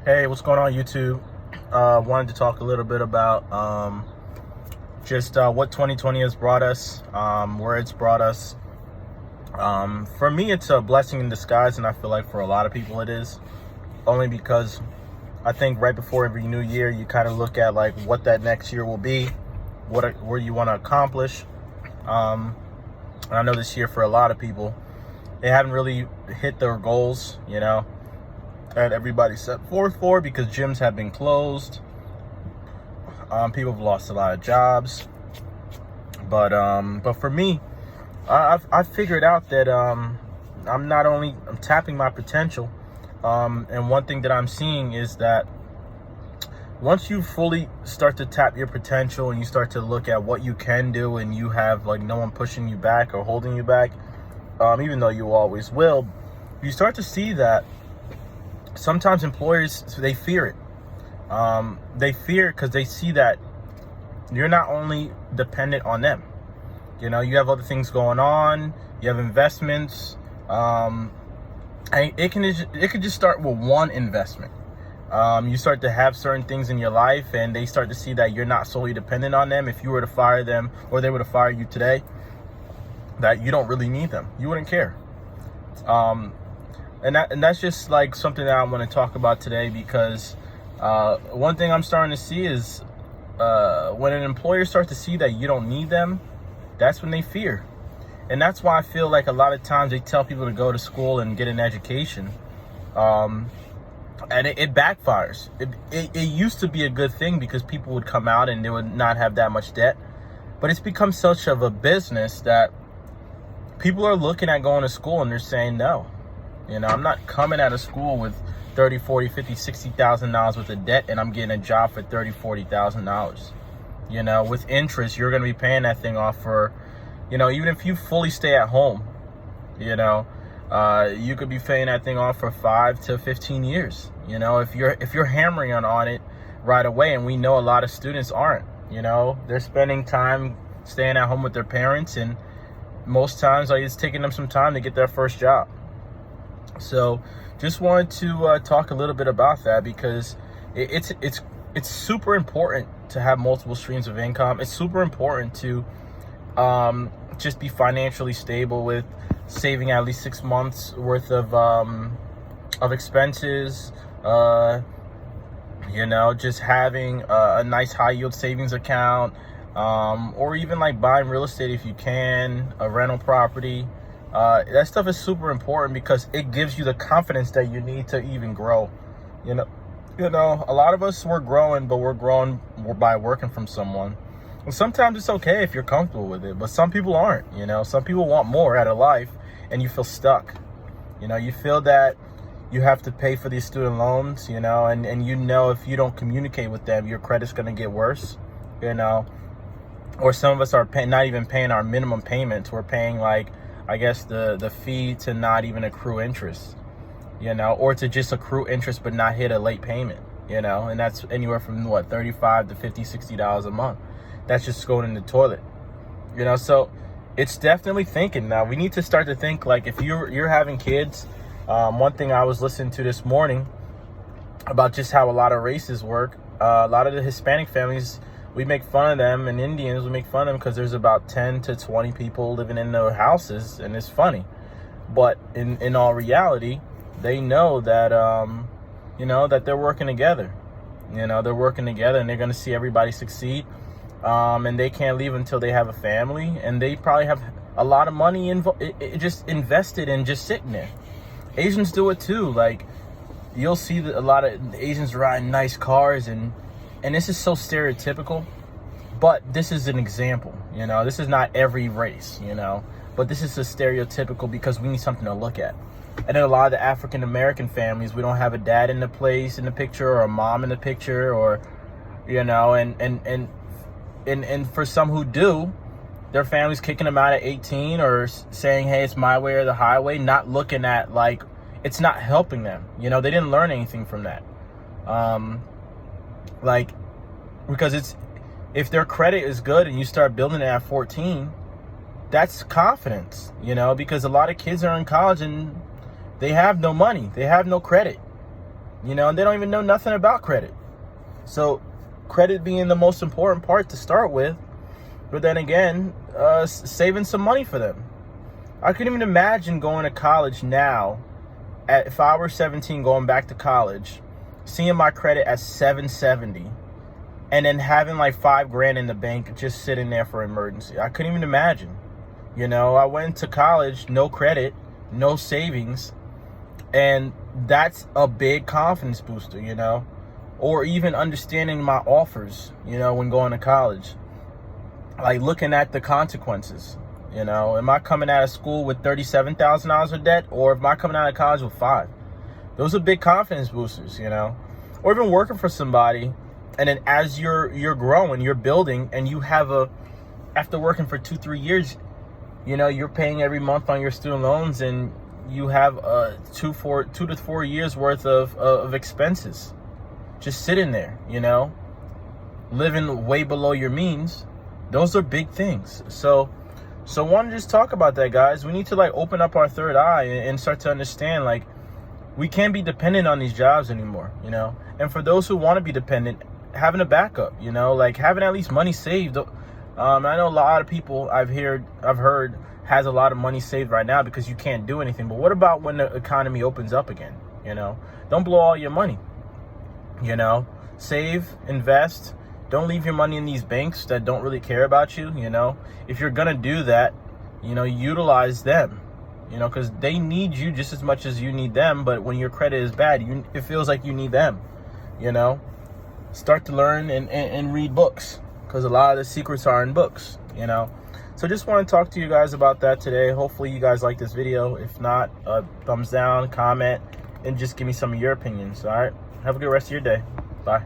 Hey, what's going on, YouTube? Wanted to talk a little bit about just what 2020 has brought us, where it's brought us. For me, it's a blessing in disguise, and I feel like for a lot of people it is. Only because I think right before every new year, you kind of look at like what that next year will be, where you want to accomplish. And I know this year for a lot of people, they haven't really hit their goals, that everybody set forth for, because gyms have been closed. People have lost a lot of jobs. But for me, I've figured out that I'm tapping my potential. And one thing that I'm seeing is that once you fully start to tap your potential and you start to look at what you can do, and you have like no one pushing you back or holding you back, even though you always will, you start to see that sometimes employers, they fear it. They fear because they see that you're not only dependent on them. You have other things going on. You have investments. And it could just start with one investment. You start to have certain things in your life, and they start to see that you're not solely dependent on them. If you were to fire them, or they were to fire you today, that you don't really need them. You wouldn't care. And that's just like something that I want to talk about today, because one thing I'm starting to see is when an employer starts to see that you don't need them, that's when they fear. And that's why I feel like a lot of times they tell people to go to school and get an education, and it backfires. It used to be a good thing because people would come out and they would not have that much debt, but it's become such of a business that people are looking at going to school and they're saying no. I'm not coming out of school with $30, $40, $50, $60,000 worth of debt, and I'm getting a job for $30,000, $40,000. With interest, you're going to be paying that thing off for, even if you fully stay at home, you could be paying that thing off for 5 to 15 years. If you're hammering on it right away, and we know a lot of students aren't. They're spending time staying at home with their parents, and most times it's taking them some time to get their first job. So just wanted to talk a little bit about that, because it's super important to have multiple streams of income. It's super important to just be financially stable, with saving at least 6 months worth of expenses. Just having a nice high yield savings account, or even like buying real estate if you can, a rental property. That stuff is super important because it gives you the confidence that you need to even grow. A lot of us, we're growing, but we're growing by working from someone. And sometimes it's okay if you're comfortable with it, but some people aren't. Some people want more out of life, and you feel stuck. You feel that you have to pay for these student loans, and if you don't communicate with them, your credit's going to get worse, Or some of us are not even paying our minimum payments. We're paying the fee to not even accrue interest, or to just accrue interest but not hit a late payment, and that's anywhere from $35 to $50, $60 a month. That's just going in the toilet, so it's definitely thinking. Now we need to start to think, like, if you're having kids. One thing I was listening to this morning about just how a lot of races work. A lot of the Hispanic families, we make fun of them, and Indians, we make fun of them because there's about 10 to 20 people living in their houses, and it's funny. But in all reality, they know that, that they're working together. They're working together, and they're going to see everybody succeed. And they can't leave until they have a family, and they probably have a lot of money just invested in just sitting there. Asians do it too. Like, you'll see a lot of Asians riding nice cars, and this is so stereotypical, but this is an example. This is not every race, but this is a stereotypical because we need something to look at. And then a lot of the African American families, we don't have a dad in the picture, or a mom in the picture, or and for some who do, their family's kicking them out at 18, or saying, hey, it's my way or the highway, not looking at, it's not helping them. They didn't learn anything from that. Because if their credit is good and you start building it at 14, that's confidence, because a lot of kids are in college and they have no money, they have no credit. you know, and they don't even know nothing about credit. So credit being the most important part to start with, but then again, saving some money for them. I couldn't even imagine going to college now, if I were 17 going back to college, seeing my credit at 770, and then having like $5,000 in the bank just sitting there for emergency. I couldn't even imagine. You know, I went to college, no credit, no savings, and that's a big confidence booster, you know, or even understanding my offers, you know, when going to college, like looking at the consequences. You know, am I coming out of school with $37,000 of debt, or am I coming out of college with 5? Those are big confidence boosters, you know, or even working for somebody. And then as you're growing, you're building, and you have after working for 2-3 years, you know, you're paying every month on your student loans, and you have 2 to 4 years worth of expenses just sitting there, you know, living way below your means. Those are big things. So I want to just talk about that, guys. We need to like open up our third eye and start to understand, like, we can't be dependent on these jobs anymore, you know. And for those who want to be dependent, having a backup, you know, like having at least money saved. I know a lot of people I've heard has a lot of money saved right now because you can't do anything. But what about when the economy opens up again? You know, don't blow all your money. You know, save, invest. Don't leave your money in these banks that don't really care about you. You know, if you're gonna do that, you know, utilize them. You know, because they need you just as much as you need them. But when your credit is bad, it feels like you need them. You know, start to learn and read books, because a lot of the secrets are in books, you know. So just want to talk to you guys about that today. Hopefully you guys like this video. If not, thumbs down, comment, and just give me some of your opinions. All right, have a good rest of your day. Bye.